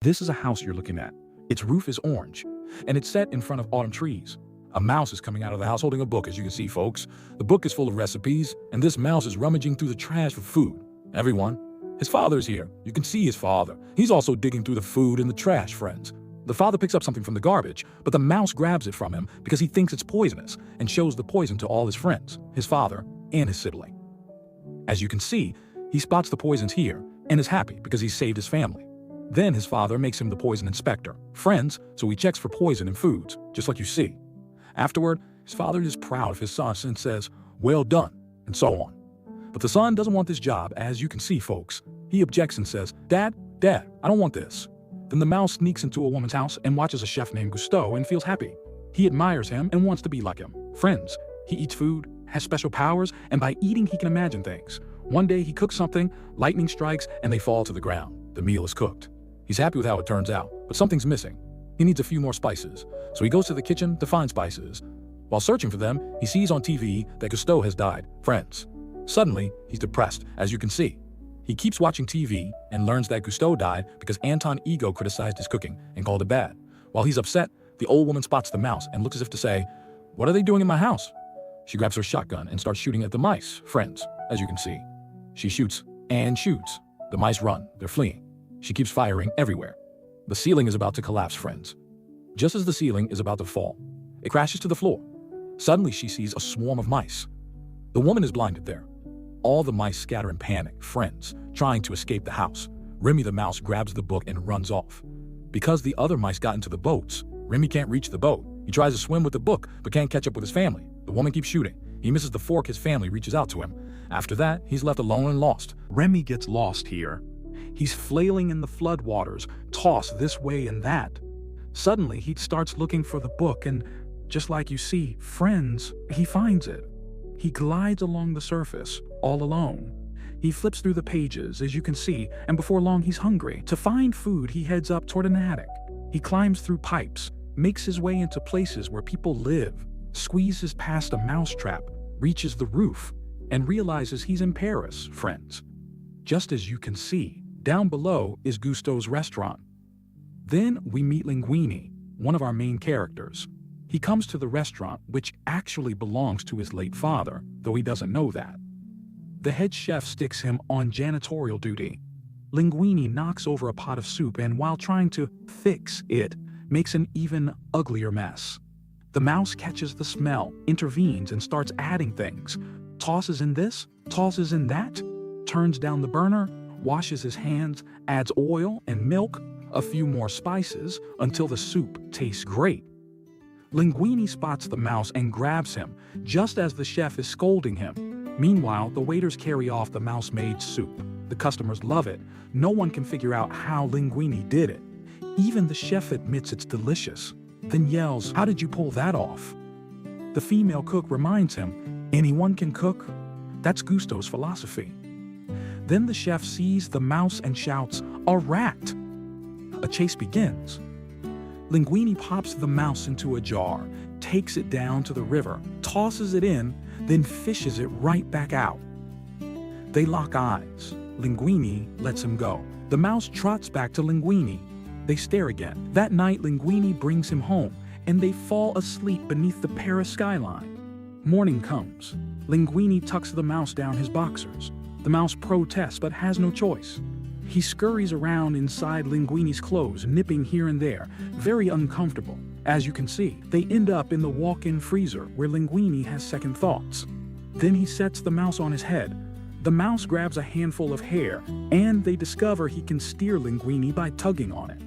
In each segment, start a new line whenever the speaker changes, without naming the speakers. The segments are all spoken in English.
This is a house you're looking at. Its roof is orange, and it's set in front of autumn trees. A mouse is coming out of the house holding a book, as you can see, folks. The book is full of recipes, and this mouse is rummaging through the trash for food. Everyone, his father's here. You can see his father. He's also digging through the food and the trash, friends. The father picks up something from the garbage, but the mouse grabs it from him because he thinks it's poisonous and shows the poison to all his friends, his father, and his sibling. As you can see, he spots the poisons here and is happy because he's saved his family. Then his father makes him the poison inspector, friends, so he checks for poison in foods, just like you see. Afterward, his father is proud of his son and says, "Well done," and so on. But the son doesn't want this job, as you can see, folks. He objects and says, Dad, I don't want this." Then the mouse sneaks into a woman's house and watches a chef named Gusteau and feels happy. He admires him and wants to be like him. Friends, he eats food, has special powers, and by eating he can imagine things. One day he cooks something, lightning strikes, and they fall to the ground. The meal is cooked. He's happy with how it turns out, but something's missing. He needs a few more spices, so he goes to the kitchen to find spices. While searching for them, he sees on TV that Gusteau has died. Friends, suddenly he's depressed, as you can see. He keeps watching TV and learns that Gusteau died because Anton Ego criticized his cooking and called it bad. While he's upset, the old woman spots the mouse and looks as if to say, "What are they doing in my house?" She grabs her shotgun and starts shooting at the mice. Friends, as you can see. She shoots and shoots. The mice run. They're fleeing. She keeps firing everywhere. The ceiling is about to collapse, friends. Just as the ceiling is about to fall, it crashes to the floor. Suddenly she sees a swarm of mice. The woman is blinded there. All the mice scatter in panic, friends, trying to escape the house. Remy the mouse grabs the book and runs off. Because the other mice got into the boats, Remy can't reach the boat. He tries to swim with the book, but can't catch up with his family. The woman keeps shooting. He misses the fork his family reaches out to him. After that, he's left alone and lost. Remy gets lost here. He's flailing in the floodwaters, tossed this way and that. Suddenly, he starts looking for the book, and just like you see, friends, he finds it. He glides along the surface, all alone. He flips through the pages, as you can see, and before long he's hungry. To find food, he heads up toward an attic. He climbs through pipes, makes his way into places where people live, squeezes past a mousetrap, reaches the roof, and realizes he's in Paris, friends. Just as you can see, down below is Gusteau's restaurant. Then we meet Linguini, one of our main characters. He comes to the restaurant, which actually belongs to his late father, though he doesn't know that. The head chef sticks him on janitorial duty. Linguini knocks over a pot of soup and, while trying to fix it, makes an even uglier mess. The mouse catches the smell, intervenes, and starts adding things. Tosses in this, tosses in that, turns down the burner, washes his hands, adds oil and milk, a few more spices, until the soup tastes great. Linguini spots the mouse and grabs him, just as the chef is scolding him. Meanwhile, the waiters carry off the mouse-made soup. The customers love it. No one can figure out how Linguini did it. Even the chef admits it's delicious, then yells, "How did you pull that off?" The female cook reminds him, "Anyone can cook." That's Gusteau's philosophy. Then the chef sees the mouse and shouts, "A rat!" A chase begins. Linguini pops the mouse into a jar, takes it down to the river, tosses it in, then fishes it right back out. They lock eyes. Linguini lets him go. The mouse trots back to Linguini. They stare again. That night, Linguini brings him home, and they fall asleep beneath the Paris skyline. Morning comes. Linguini tucks the mouse down his boxers. The mouse protests but has no choice. He scurries around inside Linguini's clothes, nipping here and there, very uncomfortable. As you can see, they end up in the walk-in freezer where Linguini has second thoughts. Then he sets the mouse on his head. The mouse grabs a handful of hair, and they discover he can steer Linguini by tugging on it.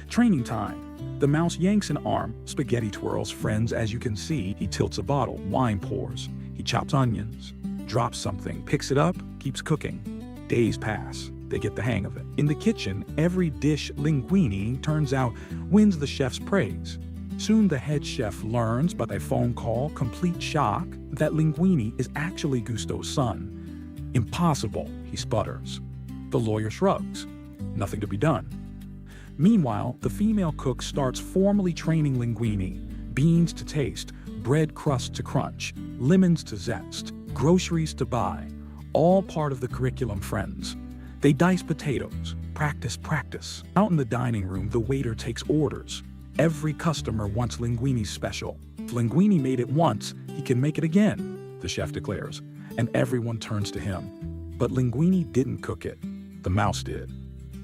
Training time. The mouse yanks an arm, spaghetti twirls, friends, as you can see. He tilts a bottle, wine pours. He chops onions, drops something, picks it up, keeps cooking. Days pass. They get the hang of it. In the kitchen, every dish Linguini turns out wins the chef's praise. Soon the head chef learns by a phone call, complete shock, that Linguini is actually Gusteau's son. "Impossible," he sputters. The lawyer shrugs. Nothing to be done. Meanwhile, the female cook starts formally training Linguini. Beans to taste, bread crust to crunch, lemons to zest, groceries to buy. All part of the curriculum, friends. They dice potatoes, practice, practice. Out in the dining room, the waiter takes orders. Every customer wants linguini special. If Linguini made it once, he can make it again, the chef declares, and everyone turns to him. But Linguini didn't cook it. The mouse did.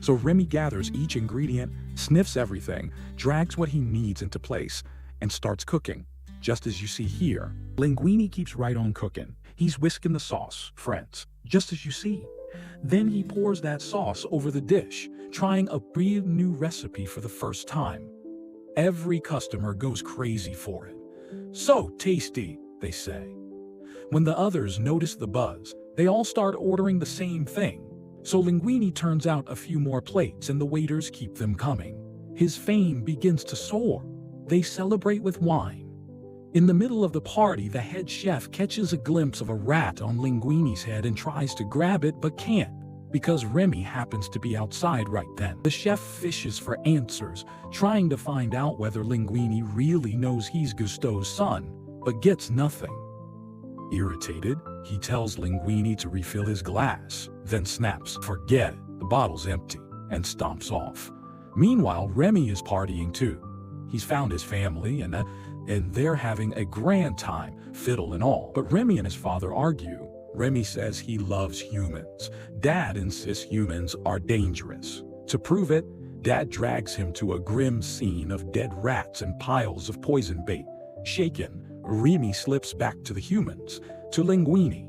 So Remy gathers each ingredient, sniffs everything, drags what he needs into place, and starts cooking. Just as you see here, Linguini keeps right on cooking. He's whisking the sauce, friends, just as you see. Then he pours that sauce over the dish, trying a brand new recipe for the first time. Every customer goes crazy for it. So tasty, they say. When the others notice the buzz, they all start ordering the same thing. So Linguini turns out a few more plates and the waiters keep them coming. His fame begins to soar. They celebrate with wine. In the middle of the party, the head chef catches a glimpse of a rat on Linguini's head and tries to grab it but can't, because Remy happens to be outside right then. The chef fishes for answers, trying to find out whether Linguini really knows he's Gusteau's son, but gets nothing. Irritated, he tells Linguini to refill his glass, then snaps, "Forget it, the bottle's empty," and stomps off. Meanwhile, Remy is partying too. He's found his family and they're having a grand time, fiddle and all. But Remy and his father argue. Remy says he loves humans. Dad insists humans are dangerous. To prove it, Dad drags him to a grim scene of dead rats and piles of poison bait. Shaken, Remy slips back to the humans, to Linguini.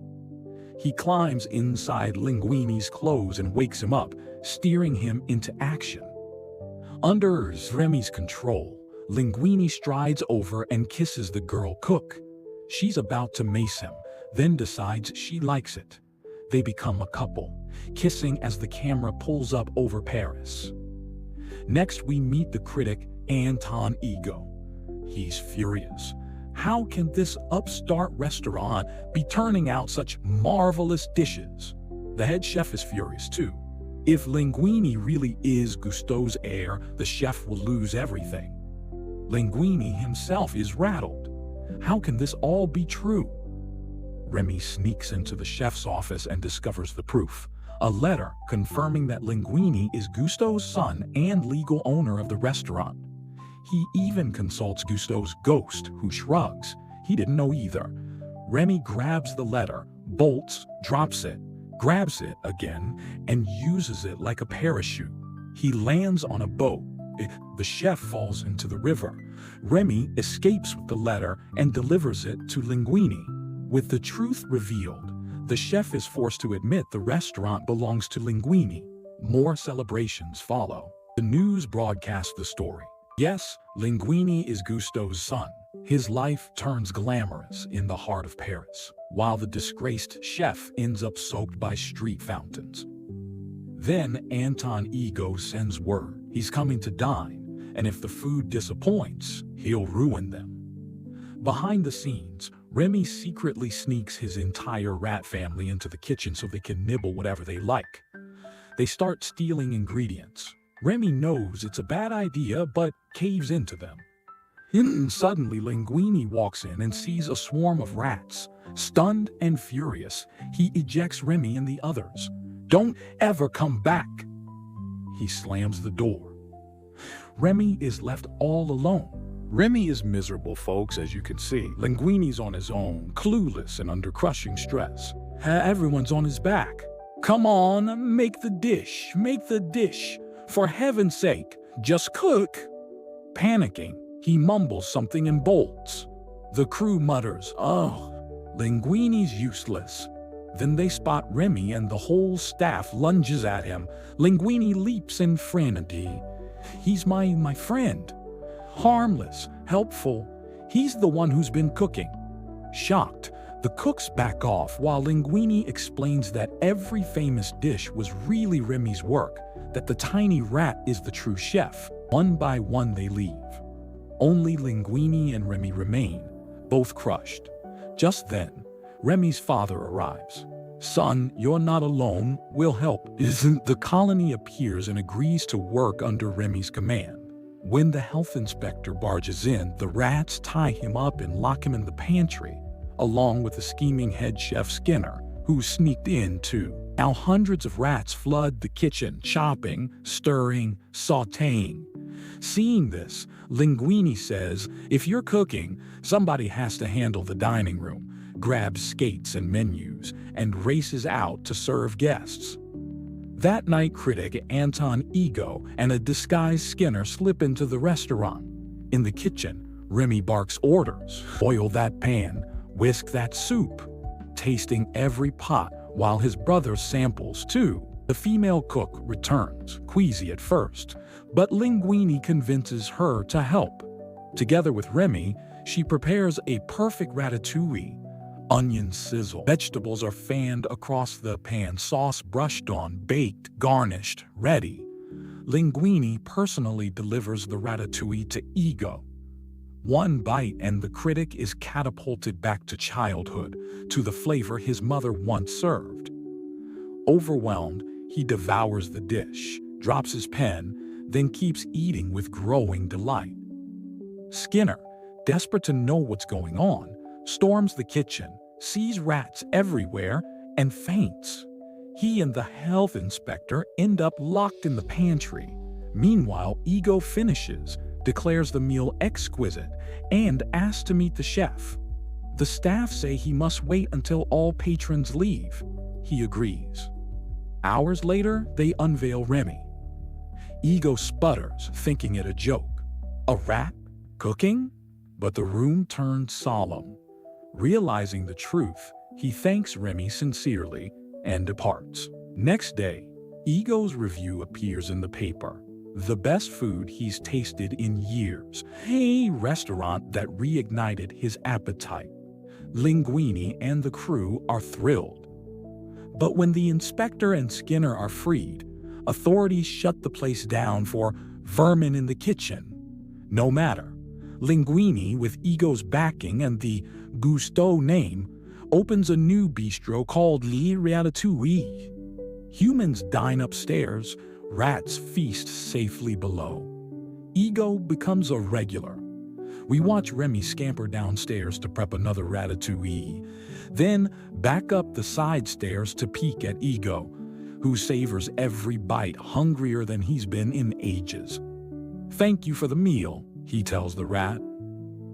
He climbs inside Linguini's clothes and wakes him up, steering him into action. Under Remy's control, Linguini strides over and kisses the girl cook. She's about to mace him, then decides she likes it. They become a couple, kissing as the camera pulls up over Paris. Next, we meet the critic, Anton Ego. He's furious. How can this upstart restaurant be turning out such marvelous dishes? The head chef is furious too. If Linguini really is Gusteau's heir, the chef will lose everything. Linguini himself is rattled. How can this all be true? Remy sneaks into the chef's office and discovers the proof. A letter confirming that Linguini is Gusteau's son and legal owner of the restaurant. He even consults Gusteau's ghost, who shrugs. He didn't know either. Remy grabs the letter, bolts, drops it, grabs it again, and uses it like a parachute. He lands on a boat. The chef falls into the river. Remy escapes with the letter and delivers it to Linguini. With the truth revealed, the chef is forced to admit the restaurant belongs to Linguini. More celebrations follow. The news broadcasts the story. Yes, Linguini is Gusteau's son. His life turns glamorous in the heart of Paris, while the disgraced chef ends up soaked by street fountains. Then Anton Ego sends word. He's coming to dine, and if the food disappoints, he'll ruin them. Behind the scenes, Remy secretly sneaks his entire rat family into the kitchen so they can nibble whatever they like. They start stealing ingredients. Remy knows it's a bad idea, but caves into them. Suddenly, Linguini walks in and sees a swarm of rats. Stunned and furious, he ejects Remy and the others. "Don't ever come back!" He slams the door. Remy is left all alone. Remy is miserable, folks, as you can see. Linguini's on his own, clueless and under crushing stress. Everyone's on his back. "Come on, make the dish, make the dish. For heaven's sake, just cook." Panicking, he mumbles something and bolts. The crew mutters, "Oh, Linguini's useless." Then they spot Remy and the whole staff lunges at him. Linguini leaps in frenzy. "He's my friend. Harmless, helpful. He's the one who's been cooking." Shocked, the cooks back off while Linguini explains that every famous dish was really Remy's work, that the tiny rat is the true chef. One by one they leave. Only Linguini and Remy remain, both crushed. Just then, Remy's father arrives. "Son, you're not alone. We'll help." The colony appears and agrees to work under Remy's command. When the health inspector barges in, the rats tie him up and lock him in the pantry, along with the scheming head chef Skinner, who sneaked in too. Now hundreds of rats flood the kitchen, chopping, stirring, sautéing. Seeing this, Linguini says, if you're cooking, somebody has to handle the dining room, grabs skates and menus, and races out to serve guests. That night, critic Anton Ego and a disguised Skinner slip into the restaurant. In the kitchen, Remy barks orders, boil that pan, whisk that soup, tasting every pot while his brother samples too. The female cook returns, queasy at first, but Linguini convinces her to help. Together with Remy, she prepares a perfect ratatouille. Onions sizzle, vegetables are fanned across the pan, sauce brushed on, baked, garnished, ready. Linguini personally delivers the ratatouille to Ego. One bite and the critic is catapulted back to childhood, to the flavor his mother once served. Overwhelmed, he devours the dish, drops his pen, then keeps eating with growing delight. Skinner, desperate to know what's going on, storms the kitchen, sees rats everywhere, and faints. He and the health inspector end up locked in the pantry. Meanwhile, Ego finishes, declares the meal exquisite, and asks to meet the chef. The staff say he must wait until all patrons leave. He agrees. Hours later, they unveil Remy. Ego sputters, thinking it a joke. A rat? Cooking? But the room turns solemn. Realizing the truth, he thanks Remy sincerely and departs. Next day, Ego's review appears in the paper. The best food he's tasted in years. A restaurant that reignited his appetite. Linguini and the crew are thrilled. But when the inspector and Skinner are freed, authorities shut the place down for vermin in the kitchen. No matter. Linguini, with Ego's backing and the Gusteau name, opens a new bistro called Le Ratatouille. Humans dine upstairs, rats feast safely below. Ego becomes a regular. We watch Remy scamper downstairs to prep another ratatouille, then back up the side stairs to peek at Ego, who savors every bite, hungrier than he's been in ages. "Thank you for the meal," he tells the rat.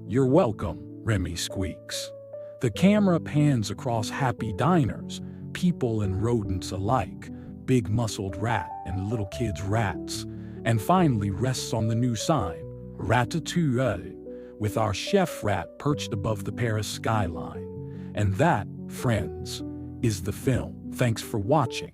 "You're welcome," Remy squeaks. The camera pans across happy diners, people and rodents alike, big muscled rat and little kids' rats, and finally rests on the new sign, Ratatouille, with our chef rat perched above the Paris skyline. And that, friends, is the film. Thanks for watching.